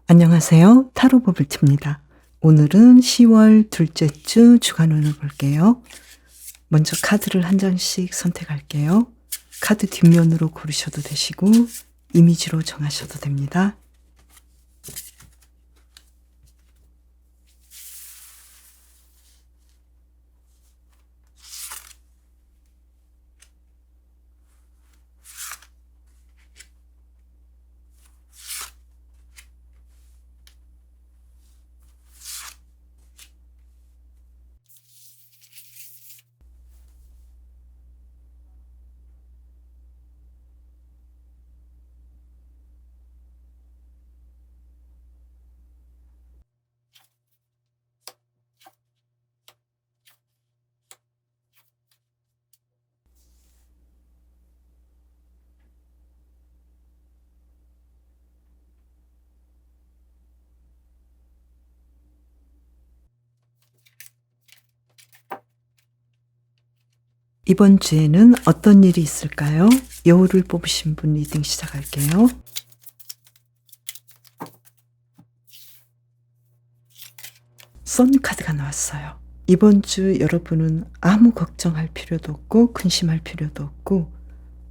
안녕하세요. 타로 버블티입니다. 오늘은 10월 둘째 주 주간운을 볼게요. 먼저 카드를 한 장씩 선택할게요. 카드 뒷면으로 고르셔도 되시고 이미지로 정하셔도 됩니다. 이번 주에는 어떤 일이 있을까요? 여우를 뽑으신 분 리딩 시작할게요. 선 카드가 나왔어요. 이번 주 여러분은 아무 걱정할 필요도 없고 근심할 필요도 없고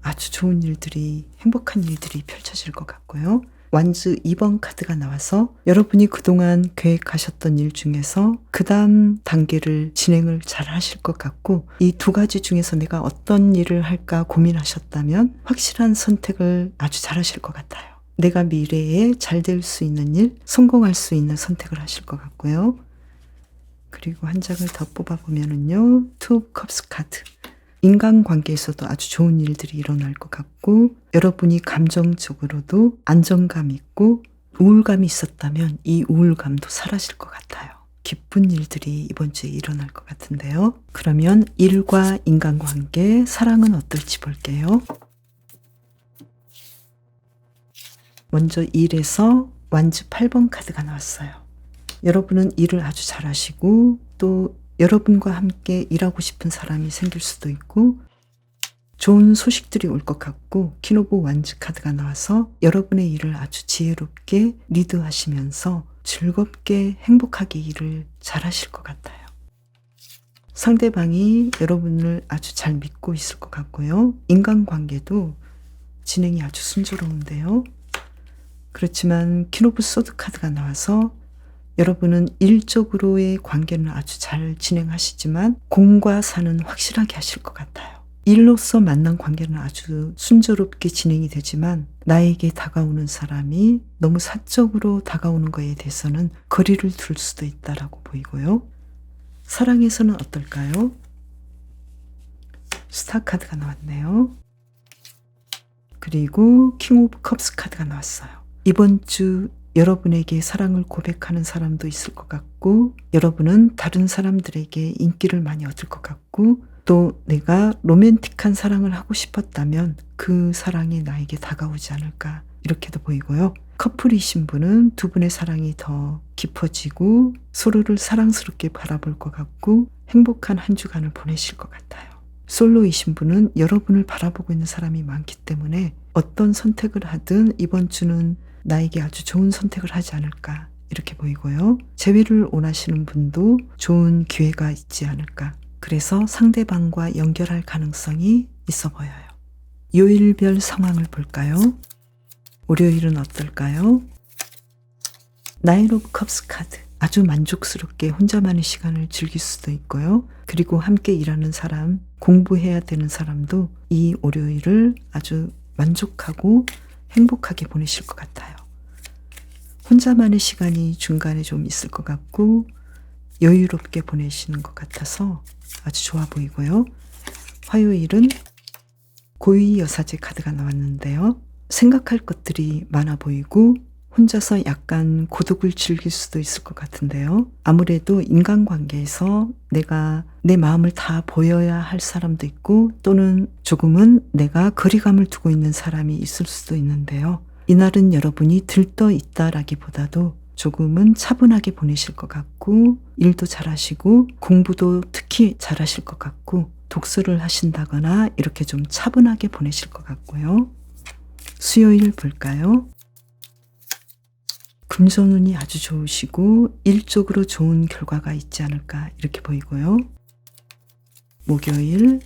아주 좋은 일들이, 행복한 일들이 펼쳐질 것 같고요. 완즈 2번 카드가 나와서 여러분이 그동안 계획하셨던 일 중에서 그 다음 단계를 진행을 잘 하실 것 같고, 이 두 가지 중에서 내가 어떤 일을 할까 고민하셨다면 확실한 선택을 아주 잘 하실 것 같아요. 내가 미래에 잘 될 수 있는 일, 성공할 수 있는 선택을 하실 것 같고요. 그리고 한 장을 더 뽑아보면은요, 투 오브 컵스 카드. 인간관계에서도 아주 좋은 일들이 일어날 것 같고, 여러분이 감정적으로도 안정감 있고 우울감이 있었다면 이 우울감도 사라질 것 같아요. 기쁜 일들이 이번 주에 일어날 것 같은데요. 그러면 일과 인간관계, 사랑은 어떨지 볼게요. 먼저 일에서 완즈 8번 카드가 나왔어요. 여러분은 일을 아주 잘하시고 또 여러분과 함께 일하고 싶은 사람이 생길 수도 있고 좋은 소식들이 올 것 같고, 퀸 오브 완즈 카드가 나와서 여러분의 일을 아주 지혜롭게 리드하시면서 즐겁게 행복하게 일을 잘 하실 것 같아요. 상대방이 여러분을 아주 잘 믿고 있을 것 같고요. 인간관계도 진행이 아주 순조로운데요. 그렇지만 퀸 오브 소드 카드가 나와서 여러분은 일적으로의 관계는 아주 잘 진행하시지만 공과 사는 확실하게 하실 것 같아요. 일로서 만난 관계는 아주 순조롭게 진행이 되지만 나에게 다가오는 사람이 너무 사적으로 다가오는 것에 대해서는 거리를 둘 수도 있다라고 보이고요. 사랑에서는 어떨까요? 스타 카드가 나왔네요. 그리고 킹 오브 컵스 카드가 나왔어요. 이번 주 여러분에게 사랑을 고백하는 사람도 있을 것 같고, 여러분은 다른 사람들에게 인기를 많이 얻을 것 같고, 또 내가 로맨틱한 사랑을 하고 싶었다면 그 사랑이 나에게 다가오지 않을까, 이렇게도 보이고요. 커플이신 분은 두 분의 사랑이 더 깊어지고 서로를 사랑스럽게 바라볼 것 같고 행복한 한 주간을 보내실 것 같아요. 솔로이신 분은 여러분을 바라보고 있는 사람이 많기 때문에 어떤 선택을 하든 이번 주는 나에게 아주 좋은 선택을 하지 않을까, 이렇게 보이고요. 재회를 원하시는 분도 좋은 기회가 있지 않을까. 그래서 상대방과 연결할 가능성이 있어 보여요. 요일별 상황을 볼까요? 월요일은 어떨까요? 나인 오브 컵스 카드. 아주 만족스럽게 혼자만의 시간을 즐길 수도 있고요. 그리고 함께 일하는 사람, 공부해야 되는 사람도 이 월요일을 아주 만족하고 행복하게 보내실 것 같아요. 혼자만의 시간이 중간에 좀 있을 것 같고 여유롭게 보내시는 것 같아서 아주 좋아 보이고요. 화요일은 고위 여사제 카드가 나왔는데요. 생각할 것들이 많아 보이고 혼자서 약간 고독을 즐길 수도 있을 것 같은데요. 아무래도 인간관계에서 내가 내 마음을 다 보여야 할 사람도 있고 또는 조금은 내가 거리감을 두고 있는 사람이 있을 수도 있는데요. 이날은 여러분이 들떠 있다라기보다도 조금은 차분하게 보내실 것 같고 일도 잘하시고 공부도 특히 잘하실 것 같고 독서를 하신다거나 이렇게 좀 차분하게 보내실 것 같고요. 수요일 볼까요? 금전운이 아주 좋으시고 일적으로 좋은 결과가 있지 않을까 이렇게 보이고요. 목요일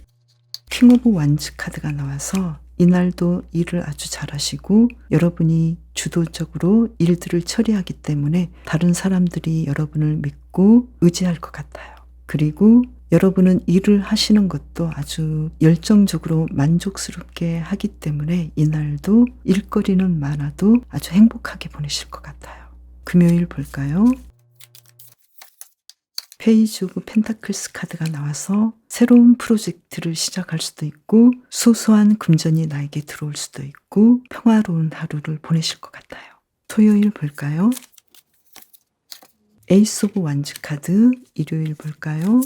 킹 오브 완즈 카드가 나와서 이날도 일을 아주 잘하시고 여러분이 주도적으로 일들을 처리하기 때문에 다른 사람들이 여러분을 믿고 의지할 것 같아요. 그리고 여러분은 일을 하시는 것도 아주 열정적으로 만족스럽게 하기 때문에 이날도 일거리는 많아도 아주 행복하게 보내실 것 같아요. 금요일 볼까요? 페이지 오브 펜타클스 카드가 나와서 새로운 프로젝트를 시작할 수도 있고 소소한 금전이 나에게 들어올 수도 있고 평화로운 하루를 보내실 것 같아요. 토요일 볼까요? 에이스 오브 완즈 카드, 일요일 볼까요?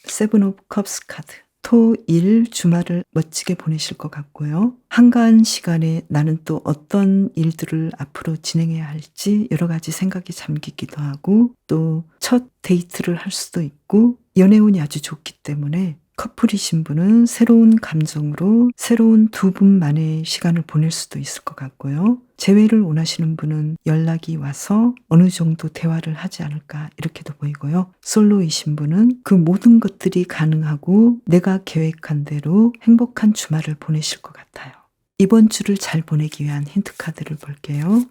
세븐 오브 컵스 카드. 토일 주말을 멋지게 보내실 것 같고요. 한가한 시간에 나는 또 어떤 일들을 앞으로 진행해야 할지 여러 가지 생각이 잠기기도 하고 또 첫 데이트를 할 수도 있고 연애운이 아주 좋기 때문에 커플이신 분은 새로운 감정으로 새로운 두 분만의 시간을 보낼 수도 있을 것 같고요. 재회를 원하시는 분은 연락이 와서 어느 정도 대화를 하지 않을까 이렇게도 보이고요. 솔로이신 분은 그 모든 것들이 가능하고 내가 계획한 대로 행복한 주말을 보내실 것 같아요. 이번 주를 잘 보내기 위한 힌트 카드를 볼게요.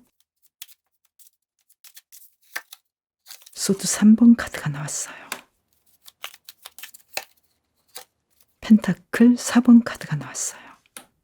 소드 3번 카드가 나왔어요. 펜타클 4번 카드가 나왔어요.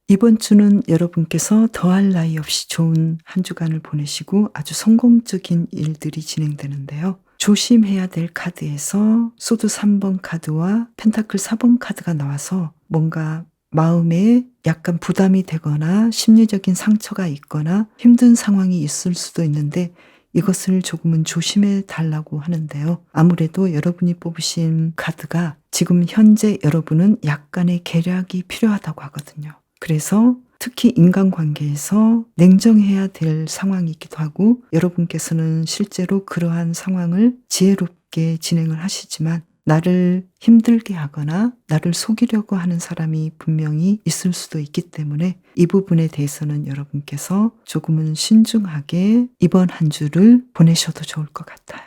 이번 주는 여러분께서 더할 나위 없이 좋은 한 주간을 보내시고 아주 성공적인 일들이 진행되는데요. 조심해야 될 카드에서 소드 3번 카드와 펜타클 4번 카드가 나와서 뭔가 마음에 약간 부담이 되거나 심리적인 상처가 있거나 힘든 상황이 있을 수도 있는데 이것을 조금은 조심해 달라고 하는데요. 아무래도 여러분이 뽑으신 카드가 지금 현재 여러분은 약간의 계략이 필요하다고 하거든요. 그래서 특히 인간관계에서 냉정해야 될 상황이기도 하고 여러분께서는 실제로 그러한 상황을 지혜롭게 진행을 하시지만 나를 힘들게 하거나 나를 속이려고 하는 사람이 분명히 있을 수도 있기 때문에 이 부분에 대해서는 여러분께서 조금은 신중하게 이번 한 주를 보내셔도 좋을 것 같아요.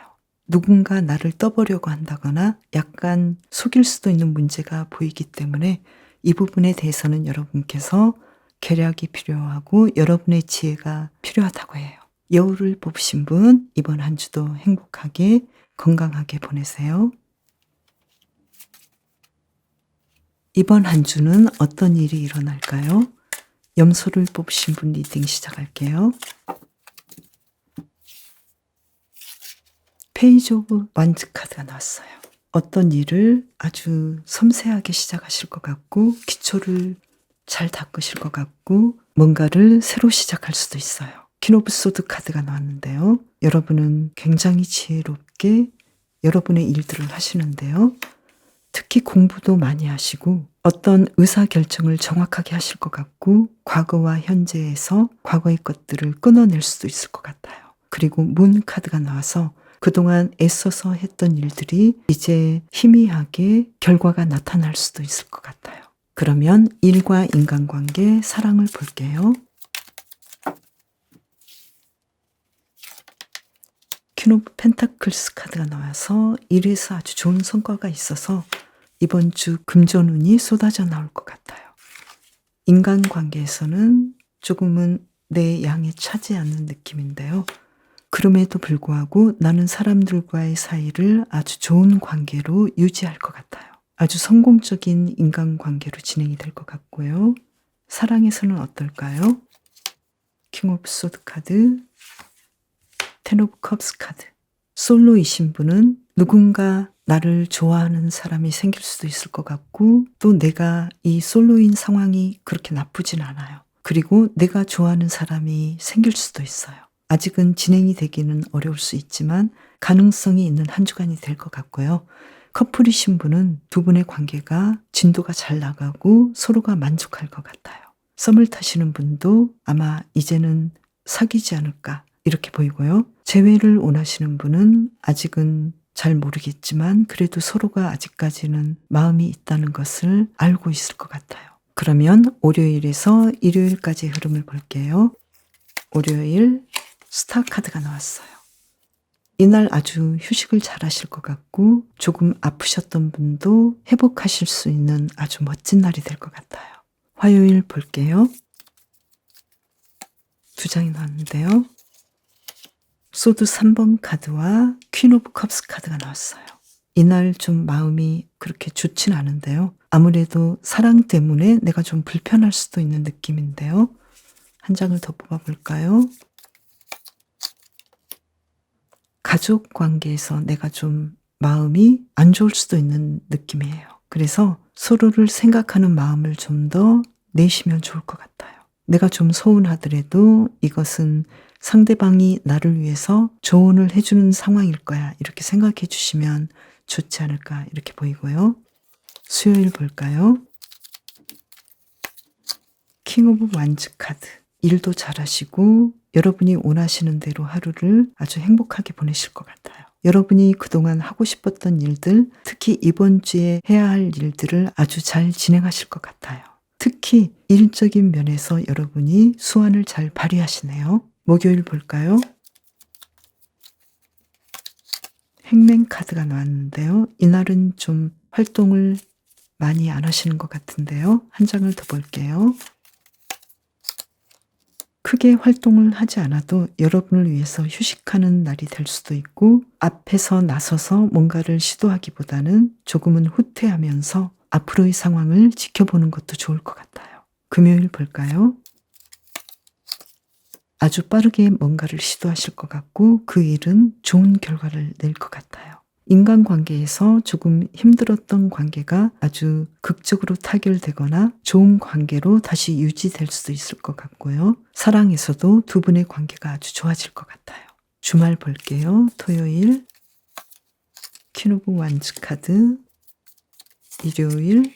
누군가 나를 떠보려고 한다거나 약간 속일 수도 있는 문제가 보이기 때문에 이 부분에 대해서는 여러분께서 계략이 필요하고 여러분의 지혜가 필요하다고 해요. 여우를 뽑으신 분 이번 한 주도 행복하게 건강하게 보내세요. 이번 한 주는 어떤 일이 일어날까요? 염소를 뽑으신 분 리딩 시작할게요. 페이지 오브 완즈 카드가 나왔어요. 어떤 일을 아주 섬세하게 시작하실 것 같고 기초를 잘 닦으실 것 같고 뭔가를 새로 시작할 수도 있어요. 퀸 오브 소드 카드가 나왔는데요. 여러분은 굉장히 지혜롭게 여러분의 일들을 하시는데요. 특히 공부도 많이 하시고 어떤 의사결정을 정확하게 하실 것 같고 과거와 현재에서 과거의 것들을 끊어낼 수도 있을 것 같아요. 그리고 문 카드가 나와서 그동안 애써서 했던 일들이 이제 희미하게 결과가 나타날 수도 있을 것 같아요. 그러면 일과 인간관계, 사랑을 볼게요. 퀸 오브 펜타클스 카드가 나와서 일에서 아주 좋은 성과가 있어서 이번 주 금전운이 쏟아져 나올 것 같아요. 인간관계에서는 조금은 내 양에 차지 않는 느낌인데요. 그럼에도 불구하고 나는 사람들과의 사이를 아주 좋은 관계로 유지할 것 같아요. 아주 성공적인 인간관계로 진행이 될 것 같고요. 사랑에서는 어떨까요? 킹 오브 소드 카드, 텐 오브 컵스 카드. 솔로이신 분은 누군가 나를 좋아하는 사람이 생길 수도 있을 것 같고 또 내가 이 솔로인 상황이 그렇게 나쁘진 않아요. 그리고 내가 좋아하는 사람이 생길 수도 있어요. 아직은 진행이 되기는 어려울 수 있지만 가능성이 있는 한 주간이 될 것 같고요. 커플이신 분은 두 분의 관계가 진도가 잘 나가고 서로가 만족할 것 같아요. 썸을 타시는 분도 아마 이제는 사귀지 않을까 이렇게 보이고요. 재회를 원하시는 분은 아직은 잘 모르겠지만 그래도 서로가 아직까지는 마음이 있다는 것을 알고 있을 것 같아요. 그러면 월요일에서 일요일까지의 흐름을 볼게요. 월요일 스타 카드가 나왔어요. 이날 아주 휴식을 잘 하실 것 같고 조금 아프셨던 분도 회복하실 수 있는 아주 멋진 날이 될 것 같아요. 화요일 볼게요. 2장이 나왔는데요. 소드 3번 카드와 퀸 오브 컵스 카드가 나왔어요. 이날 좀 마음이 그렇게 좋진 않은데요. 아무래도 사랑 때문에 내가 좀 불편할 수도 있는 느낌인데요. 한 장을 더 뽑아볼까요? 가족 관계에서 내가 좀 마음이 안 좋을 수도 있는 느낌이에요. 그래서 서로를 생각하는 마음을 좀 더 내시면 좋을 것 같아요. 내가 좀 서운하더라도 이것은 상대방이 나를 위해서 조언을 해주는 상황일 거야. 이렇게 생각해 주시면 좋지 않을까 이렇게 보이고요. 수요일 볼까요? 킹 오브 완즈 카드. 일도 잘하시고 여러분이 원하시는 대로 하루를 아주 행복하게 보내실 것 같아요. 여러분이 그동안 하고 싶었던 일들, 특히 이번 주에 해야 할 일들을 아주 잘 진행하실 것 같아요. 특히 일적인 면에서 여러분이 수완을 잘 발휘하시네요. 목요일 볼까요? 행맨 카드가 나왔는데요. 이날은 좀 활동을 많이 안 하시는 것 같은데요. 한 장을 더 볼게요. 크게 활동을 하지 않아도 여러분을 위해서 휴식하는 날이 될 수도 있고 앞에서 나서서 뭔가를 시도하기보다는 조금은 후퇴하면서 앞으로의 상황을 지켜보는 것도 좋을 것 같아요. 금요일 볼까요? 아주 빠르게 뭔가를 시도하실 것 같고 그 일은 좋은 결과를 낼 것 같아요. 인간관계에서 조금 힘들었던 관계가 아주 극적으로 타결되거나 좋은 관계로 다시 유지될 수도 있을 것 같고요. 사랑에서도 두 분의 관계가 아주 좋아질 것 같아요. 주말 볼게요. 토요일 퀸 오브 완즈 카드, 일요일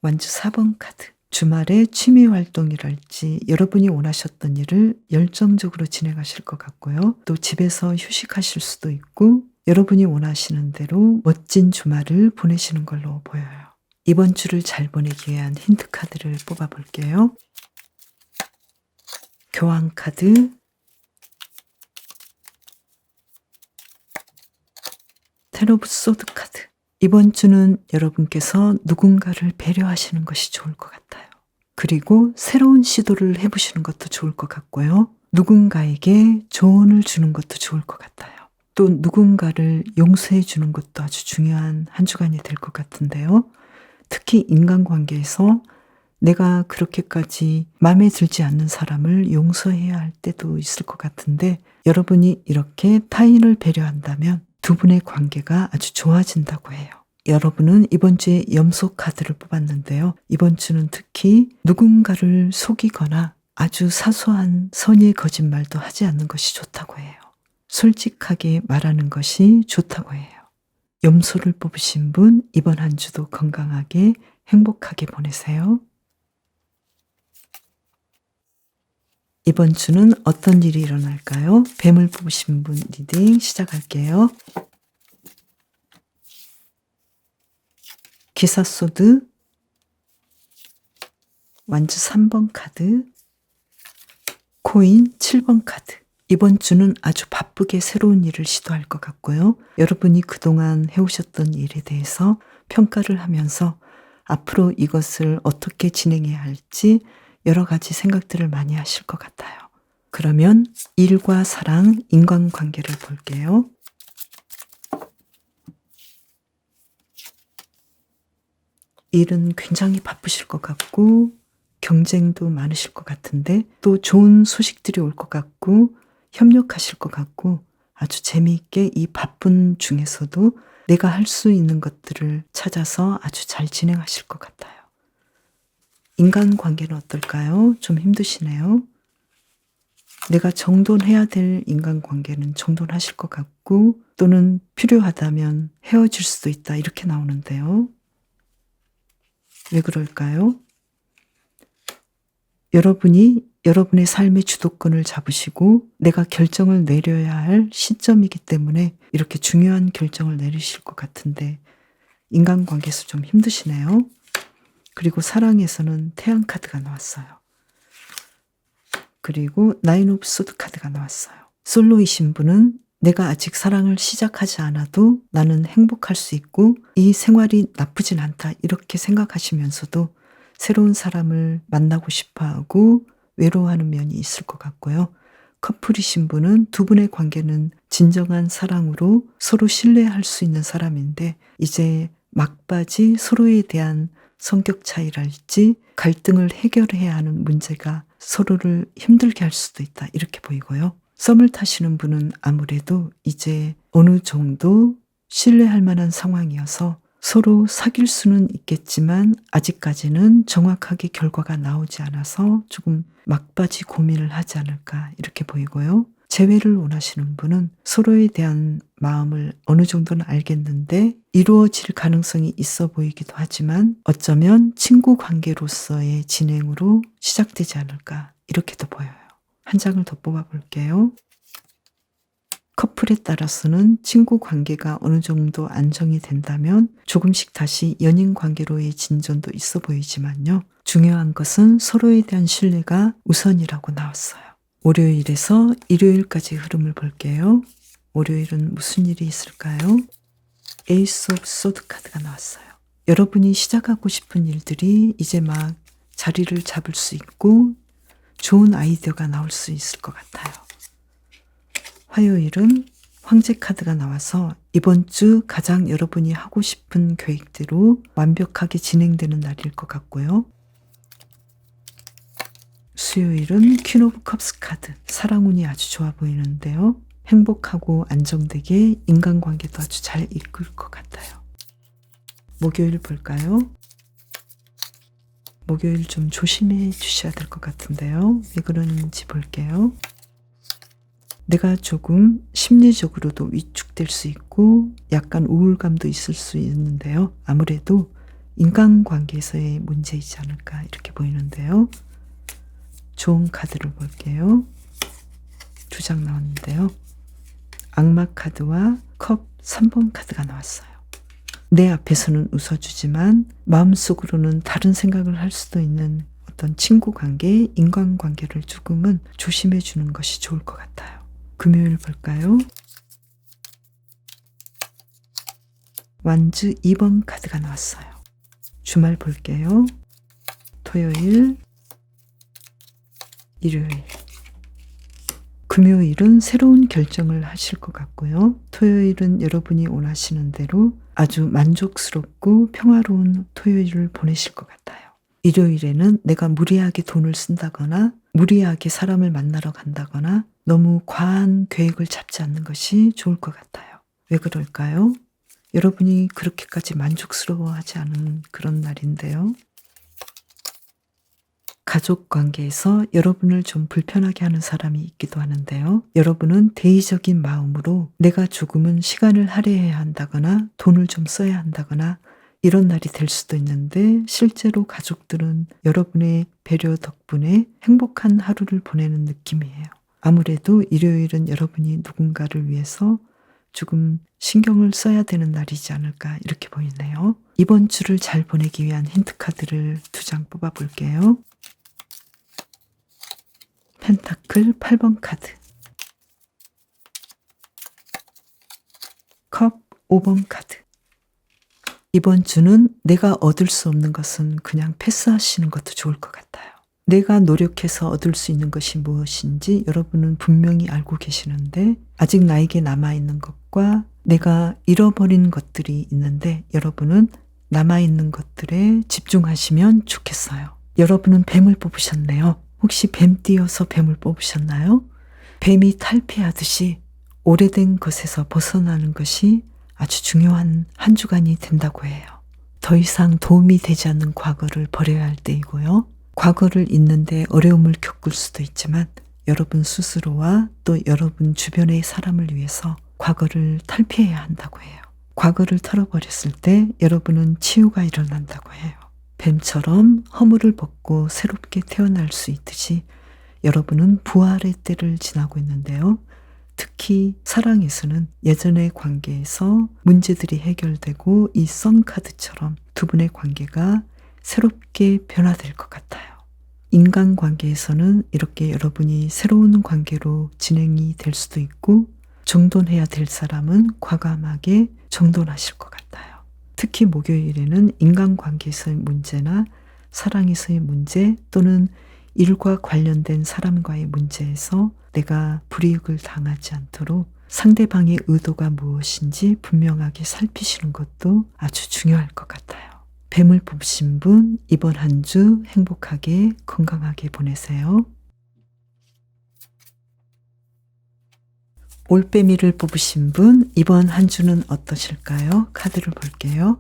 완즈 4번 카드. 주말에 취미 활동이랄지 여러분이 원하셨던 일을 열정적으로 진행하실 것 같고요. 또 집에서 휴식하실 수도 있고 여러분이 원하시는 대로 멋진 주말을 보내시는 걸로 보여요. 이번 주를 잘 보내기 위한 힌트 카드를 뽑아볼게요. 교황 카드, 텐 오브 소드 카드. 이번 주는 여러분께서 누군가를 배려하시는 것이 좋을 것 같아요. 그리고 새로운 시도를 해보시는 것도 좋을 것 같고요. 누군가에게 조언을 주는 것도 좋을 것 같아요. 또 누군가를 용서해 주는 것도 아주 중요한 한 주간이 될 것 같은데요. 특히 인간관계에서 내가 그렇게까지 마음에 들지 않는 사람을 용서해야 할 때도 있을 것 같은데 여러분이 이렇게 타인을 배려한다면 두 분의 관계가 아주 좋아진다고 해요. 여러분은 이번 주에 염소 카드를 뽑았는데요. 이번 주는 특히 누군가를 속이거나 아주 사소한 선의의 거짓말도 하지 않는 것이 좋다고 해요. 솔직하게 말하는 것이 좋다고 해요. 염소를 뽑으신 분 이번 한 주도 건강하게 행복하게 보내세요. 이번 주는 어떤 일이 일어날까요? 뱀을 뽑으신 분 리딩 시작할게요. 기사 소드, 완즈 3번 카드, 코인 7번 카드. 이번 주는 아주 바쁘게 새로운 일을 시도할 것 같고요. 여러분이 그동안 해오셨던 일에 대해서 평가를 하면서 앞으로 이것을 어떻게 진행해야 할지 여러 가지 생각들을 많이 하실 것 같아요. 그러면 일과 사랑, 인간관계를 볼게요. 일은 굉장히 바쁘실 것 같고 경쟁도 많으실 것 같은데 또 좋은 소식들이 올 것 같고 협력하실 것 같고 아주 재미있게 이 바쁜 중에서도 내가 할 수 있는 것들을 찾아서 아주 잘 진행하실 것 같아요. 인간관계는 어떨까요? 좀 힘드시네요. 내가 정돈해야 될 인간관계는 정돈하실 것 같고 또는 필요하다면 헤어질 수도 있다 이렇게 나오는데요. 왜 그럴까요? 여러분이 여러분의 삶의 주도권을 잡으시고 내가 결정을 내려야 할 시점이기 때문에 이렇게 중요한 결정을 내리실 것 같은데 인간관계에서 좀 힘드시네요. 그리고 사랑에서는 태양 카드가 나왔어요. 그리고 나인 오브 소드 카드가 나왔어요. 솔로이신 분은 내가 아직 사랑을 시작하지 않아도 나는 행복할 수 있고 이 생활이 나쁘진 않다 이렇게 생각하시면서도 새로운 사람을 만나고 싶어 하고 외로워하는 면이 있을 것 같고요. 커플이신 분은 두 분의 관계는 진정한 사랑으로 서로 신뢰할 수 있는 사람인데 이제 막바지 서로에 대한 성격 차이랄지 갈등을 해결해야 하는 문제가 서로를 힘들게 할 수도 있다 이렇게 보이고요. 썸을 타시는 분은 아무래도 이제 어느 정도 신뢰할 만한 상황이어서 서로 사귈 수는 있겠지만 아직까지는 정확하게 결과가 나오지 않아서 조금 막바지 고민을 하지 않을까 이렇게 보이고요. 재회를 원하시는 분은 서로에 대한 마음을 어느 정도는 알겠는데 이루어질 가능성이 있어 보이기도 하지만 어쩌면 친구 관계로서의 진행으로 시작되지 않을까 이렇게도 보여요. 한 장을 더 뽑아볼게요. 커플에 따라서는 친구 관계가 어느 정도 안정이 된다면 조금씩 다시 연인 관계로의 진전도 있어 보이지만요. 중요한 것은 서로에 대한 신뢰가 우선이라고 나왔어요. 월요일에서 일요일까지 흐름을 볼게요. 월요일은 무슨 일이 있을까요? 에이스 오브 소드 카드가 나왔어요. 여러분이 시작하고 싶은 일들이 이제 막 자리를 잡을 수 있고 좋은 아이디어가 나올 수 있을 것 같아요. 화요일은 황제 카드가 나와서 이번 주 가장 여러분이 하고 싶은 계획대로 완벽하게 진행되는 날일 것 같고요. 수요일은 퀸 오브 컵스 카드, 사랑운이 아주 좋아 보이는데요. 행복하고 안정되게 인간관계도 아주 잘 이끌 것 같아요. 목요일 볼까요? 목요일 좀 조심해 주셔야 될 것 같은데요. 왜 그러는지 볼게요. 내가 조금 심리적으로도 위축될 수 있고 약간 우울감도 있을 수 있는데요. 아무래도 인간관계에서의 문제이지 않을까 이렇게 보이는데요. 좋은 카드를 볼게요. 두 장 나왔는데요. 악마 카드와 컵 3번 카드가 나왔어요. 내 앞에서는 웃어주지만 마음속으로는 다른 생각을 할 수도 있는 어떤 친구 관계, 인간관계를 조금은 조심해 주는 것이 좋을 것 같아요. 금요일 볼까요? 완즈 2번 카드가 나왔어요. 주말 볼게요. 토요일, 일요일. 금요일은 새로운 결정을 하실 것 같고요. 토요일은 여러분이 원하시는 대로 아주 만족스럽고 평화로운 토요일을 보내실 것 같아요. 일요일에는 내가 무리하게 돈을 쓴다거나 무리하게 사람을 만나러 간다거나 너무 과한 계획을 잡지 않는 것이 좋을 것 같아요. 왜 그럴까요? 여러분이 그렇게까지 만족스러워하지 않은 그런 날인데요. 가족 관계에서 여러분을 좀 불편하게 하는 사람이 있기도 하는데요. 여러분은 대의적인 마음으로 내가 조금은 시간을 할애해야 한다거나 돈을 좀 써야 한다거나 이런 날이 될 수도 있는데 실제로 가족들은 여러분의 배려 덕분에 행복한 하루를 보내는 느낌이에요. 아무래도 일요일은 여러분이 누군가를 위해서 조금 신경을 써야 되는 날이지 않을까 이렇게 보이네요. 이번 주를 잘 보내기 위한 힌트 카드를 두 장 뽑아볼게요. 펜타클 8번 카드, 컵 5번 카드. 이번 주는 내가 얻을 수 없는 것은 그냥 패스하시는 것도 좋을 것 같아요. 내가 노력해서 얻을 수 있는 것이 무엇인지 여러분은 분명히 알고 계시는데 아직 나에게 남아있는 것과 내가 잃어버린 것들이 있는데 여러분은 남아있는 것들에 집중하시면 좋겠어요. 여러분은 뱀을 뽑으셨네요. 혹시 뱀띠여서 뱀을 뽑으셨나요? 뱀이 탈피하듯이 오래된 것에서 벗어나는 것이 아주 중요한 한 주간이 된다고 해요. 더 이상 도움이 되지 않는 과거를 버려야 할 때이고요. 과거를 잊는데 어려움을 겪을 수도 있지만 여러분 스스로와 또 여러분 주변의 사람을 위해서 과거를 탈피해야 한다고 해요. 과거를 털어버렸을 때 여러분은 치유가 일어난다고 해요. 뱀처럼 허물을 벗고 새롭게 태어날 수 있듯이 여러분은 부활의 때를 지나고 있는데요. 특히 사랑에서는 예전의 관계에서 문제들이 해결되고 이 썬카드처럼 두 분의 관계가 새롭게 변화될 것 같아요. 인간관계에서는 이렇게 여러분이 새로운 관계로 진행이 될 수도 있고, 정돈해야 될 사람은 과감하게 정돈하실 것 같아요. 특히 목요일에는 인간관계에서의 문제나 사랑에서의 문제 또는 일과 관련된 사람과의 문제에서 내가 불이익을 당하지 않도록 상대방의 의도가 무엇인지 분명하게 살피시는 것도 아주 중요할 것 같아요. 뱀을 뽑으신 분, 이번 한 주 행복하게 건강하게 보내세요. 올빼미를 뽑으신 분, 이번 한 주는 어떠실까요? 카드를 볼게요.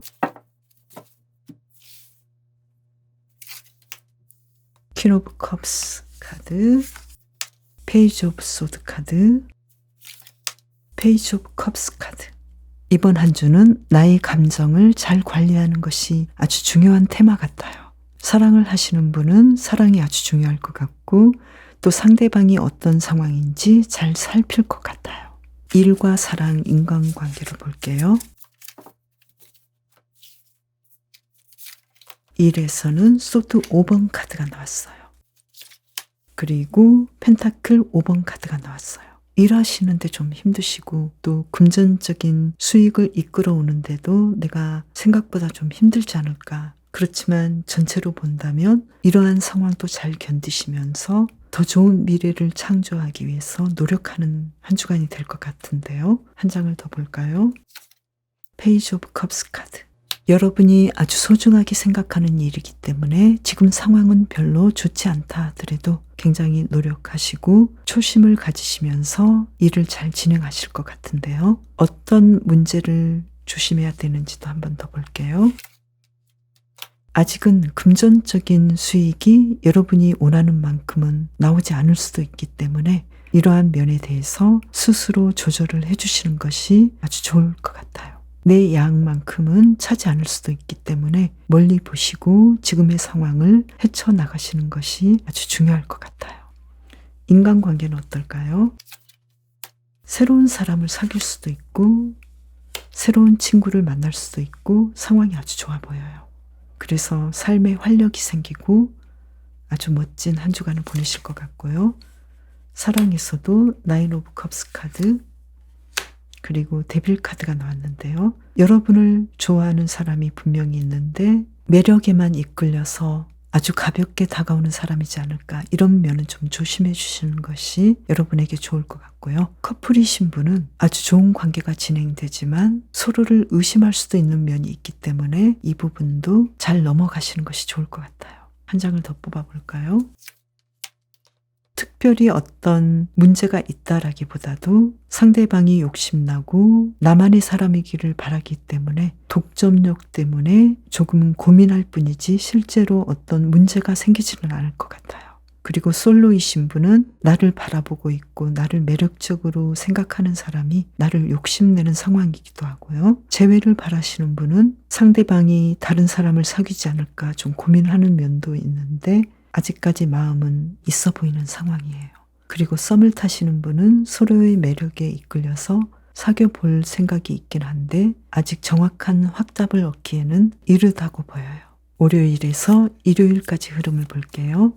퀸 오브 컵스 카드, 페이지 오브 소드 카드, 페이지 오브 컵스 카드. 이번 한 주는 나의 감정을 잘 관리하는 것이 아주 중요한 테마 같아요. 사랑을 하시는 분은 사랑이 아주 중요할 것 같고, 또 상대방이 어떤 상황인지 잘 살필 것 같아요. 일과 사랑, 인간관계를 볼게요. 일에서는 소드 5번 카드가 나왔어요. 그리고 펜타클 5번 카드가 나왔어요. 일하시는데 좀 힘드시고 또 금전적인 수익을 이끌어오는데도 내가 생각보다 좀 힘들지 않을까. 그렇지만 전체로 본다면 이러한 상황도 잘 견디시면서 더 좋은 미래를 창조하기 위해서 노력하는 한 주간이 될 것 같은데요. 한 장을 더 볼까요? 페이지 오브 컵스 카드. 여러분이 아주 소중하게 생각하는 일이기 때문에 지금 상황은 별로 좋지 않다 하더라도 굉장히 노력하시고 초심을 가지시면서 일을 잘 진행하실 것 같은데요. 어떤 문제를 조심해야 되는지도 한번 더 볼게요. 아직은 금전적인 수익이 여러분이 원하는 만큼은 나오지 않을 수도 있기 때문에 이러한 면에 대해서 스스로 조절을 해주시는 것이 아주 좋을 것 같아요. 내 양만큼은 차지 않을 수도 있기 때문에 멀리 보시고 지금의 상황을 헤쳐나가시는 것이 아주 중요할 것 같아요. 인간관계는 어떨까요? 새로운 사람을 사귈 수도 있고 새로운 친구를 만날 수도 있고 상황이 아주 좋아 보여요. 그래서 삶에 활력이 생기고 아주 멋진 한 주간을 보내실 것 같고요. 사랑에서도 나인 오브 컵스 카드 그리고 데빌 카드가 나왔는데요. 여러분을 좋아하는 사람이 분명히 있는데 매력에만 이끌려서 아주 가볍게 다가오는 사람이지 않을까. 이런 면은 좀 조심해 주시는 것이 여러분에게 좋을 것 같고요. 커플이신 분은 아주 좋은 관계가 진행되지만 서로를 의심할 수도 있는 면이 있기 때문에 이 부분도 잘 넘어가시는 것이 좋을 것 같아요. 한 장을 더 뽑아볼까요? 특별히 어떤 문제가 있다라기보다도 상대방이 욕심나고 나만의 사람이기를 바라기 때문에 독점력 때문에 조금 고민할 뿐이지 실제로 어떤 문제가 생기지는 않을 것 같아요. 그리고 솔로이신 분은 나를 바라보고 있고 나를 매력적으로 생각하는 사람이 나를 욕심내는 상황이기도 하고요. 재회를 바라시는 분은 상대방이 다른 사람을 사귀지 않을까 좀 고민하는 면도 있는데 아직까지 마음은 있어 보이는 상황이에요. 그리고 썸을 타시는 분은 서로의 매력에 이끌려서 사귀어 볼 생각이 있긴 한데 아직 정확한 확답을 얻기에는 이르다고 보여요. 월요일에서 일요일까지 흐름을 볼게요.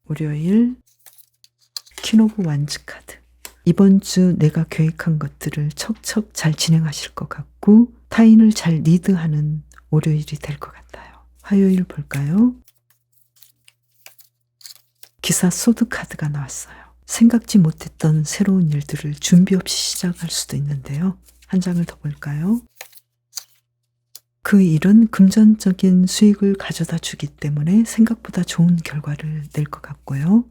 월요일 퀸 오브 완즈 카드. 이번 주 내가 계획한 것들을 척척 잘 진행하실 것 같고 타인을 잘 리드하는 월요일이 될 것 같아요. 화요일 볼까요? 기사 소드 카드가 나왔어요. 생각지 못했던 새로운 일들을 준비 없이 시작할 수도 있는데요. 한 장을 더 볼까요? 그 일은 금전적인 수익을 가져다 주기 때문에 생각보다 좋은 결과를 낼 것 같고요.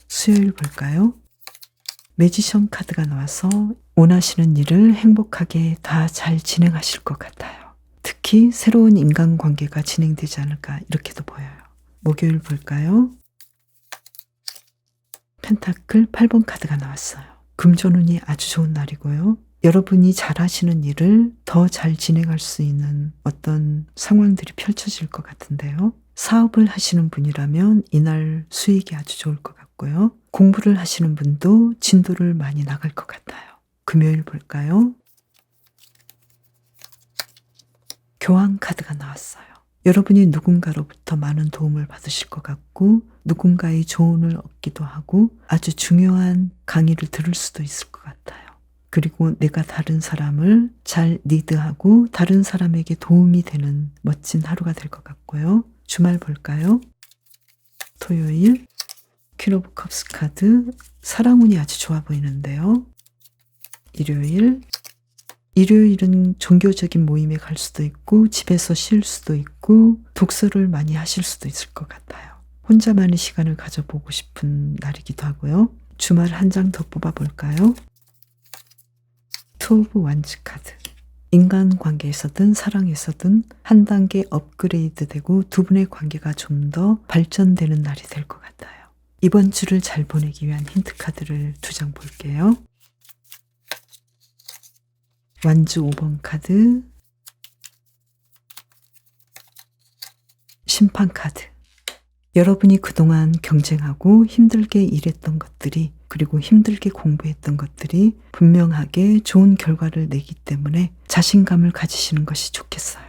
수요일 볼까요? 매지션 카드가 나와서 원하시는 일을 행복하게 다 잘 진행하실 것 같아요. 특히 새로운 인간관계가 진행되지 않을까 이렇게도 보여요. 목요일 볼까요? 펜타클 8번 카드가 나왔어요. 금전운이 아주 좋은 날이고요. 여러분이 잘하시는 일을 더 잘 진행할 수 있는 어떤 상황들이 펼쳐질 것 같은데요. 사업을 하시는 분이라면 이날 수익이 아주 좋을 것 같고요. 공부를 하시는 분도 진도를 많이 나갈 것 같아요. 금요일 볼까요? 교황 카드가 나왔어요. 여러분이 누군가로부터 많은 도움을 받으실 것 같고 누군가의 조언을 얻기도 하고 아주 중요한 강의를 들을 수도 있을 것 같아요. 그리고 내가 다른 사람을 잘 리드하고 다른 사람에게 도움이 되는 멋진 하루가 될 것 같고요. 주말 볼까요? 토요일 퀸 오브 컵스 카드, 사랑운이 아주 좋아 보이는데요. 일요일은 종교적인 모임에 갈 수도 있고 집에서 쉴 수도 있고 독서를 많이 하실 수도 있을 것 같아요. 혼자만의 시간을 가져보고 싶은 날이기도 하고요. 주말 한 장 더 뽑아볼까요? 투 오브 완즈 카드. 인간관계에서든 사랑에서든 한 단계 업그레이드 되고 두 분의 관계가 좀 더 발전되는 날이 될 것 같아요. 이번 주를 잘 보내기 위한 힌트 카드를 두 장 볼게요. 완즈 5번 카드, 심판 카드. 여러분이 그동안 경쟁하고 힘들게 일했던 것들이 그리고 힘들게 공부했던 것들이 분명하게 좋은 결과를 내기 때문에 자신감을 가지시는 것이 좋겠어요.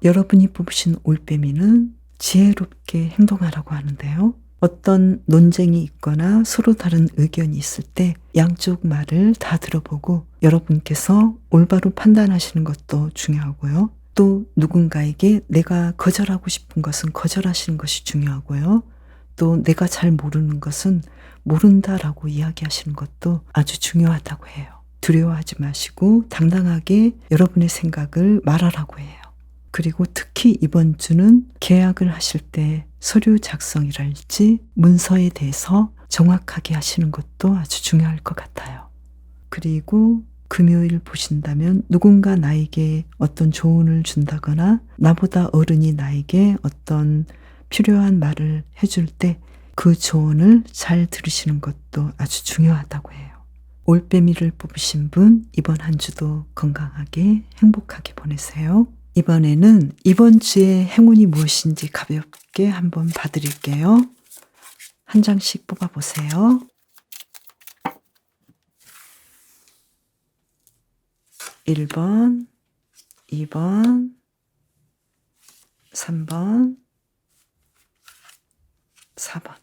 여러분이 뽑으신 올빼미는 지혜롭게 행동하라고 하는데요. 어떤 논쟁이 있거나 서로 다른 의견이 있을 때 양쪽 말을 다 들어보고 여러분께서 올바로 판단하시는 것도 중요하고요. 또 누군가에게 내가 거절하고 싶은 것은 거절하시는 것이 중요하고요. 또 내가 잘 모르는 것은 모른다라고 이야기하시는 것도 아주 중요하다고 해요. 두려워하지 마시고 당당하게 여러분의 생각을 말하라고 해요. 그리고 특히 이번 주는 계약을 하실 때 서류 작성이랄지 문서에 대해서 정확하게 하시는 것도 아주 중요할 것 같아요. 그리고 금요일 보신다면 누군가 나에게 어떤 조언을 준다거나 나보다 어른이 나에게 어떤 필요한 말을 해줄 때 그 조언을 잘 들으시는 것도 아주 중요하다고 해요. 올빼미를 뽑으신 분 이번 한 주도 건강하게 행복하게 보내세요. 이번에는 이번 주의 행운이 무엇인지 가볍게 한번 봐드릴게요. 한 장씩 뽑아보세요. 1번, 2번, 3번, 4번.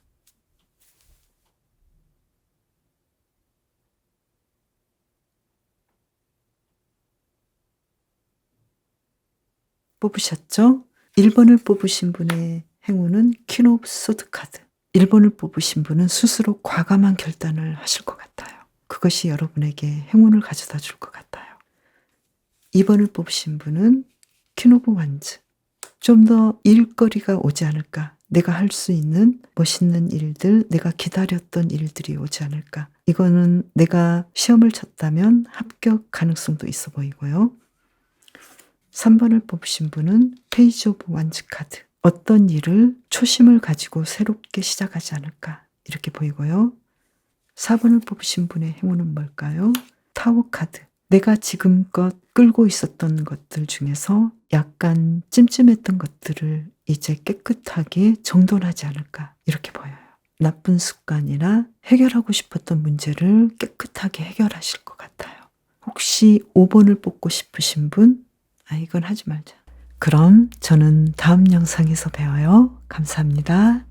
뽑으셨죠? 1번을 뽑으신 분의 행운은 퀸 오브 소드 카드. 1번을 뽑으신 분은 스스로 과감한 결단을 하실 것 같아요. 그것이 여러분에게 행운을 가져다 줄 것 같아요. 2번을 뽑으신 분은 퀸 오브 완즈. 좀 더 일거리가 오지 않을까? 내가 할 수 있는 멋있는 일들, 내가 기다렸던 일들이 오지 않을까? 이거는 내가 시험을 쳤다면 합격 가능성도 있어 보이고요. 3번을 뽑으신 분은 페이지 오브 완즈 카드. 어떤 일을 초심을 가지고 새롭게 시작하지 않을까? 이렇게 보이고요. 4번을 뽑으신 분의 행운은 뭘까요? 타워 카드. 내가 지금껏 끌고 있었던 것들 중에서 약간 찜찜했던 것들을 이제 깨끗하게 정돈하지 않을까? 이렇게 보여요. 나쁜 습관이나 해결하고 싶었던 문제를 깨끗하게 해결하실 것 같아요. 혹시 5번을 뽑고 싶으신 분? 이건 하지 말자. 그럼 저는 다음 영상에서 봬요. 감사합니다.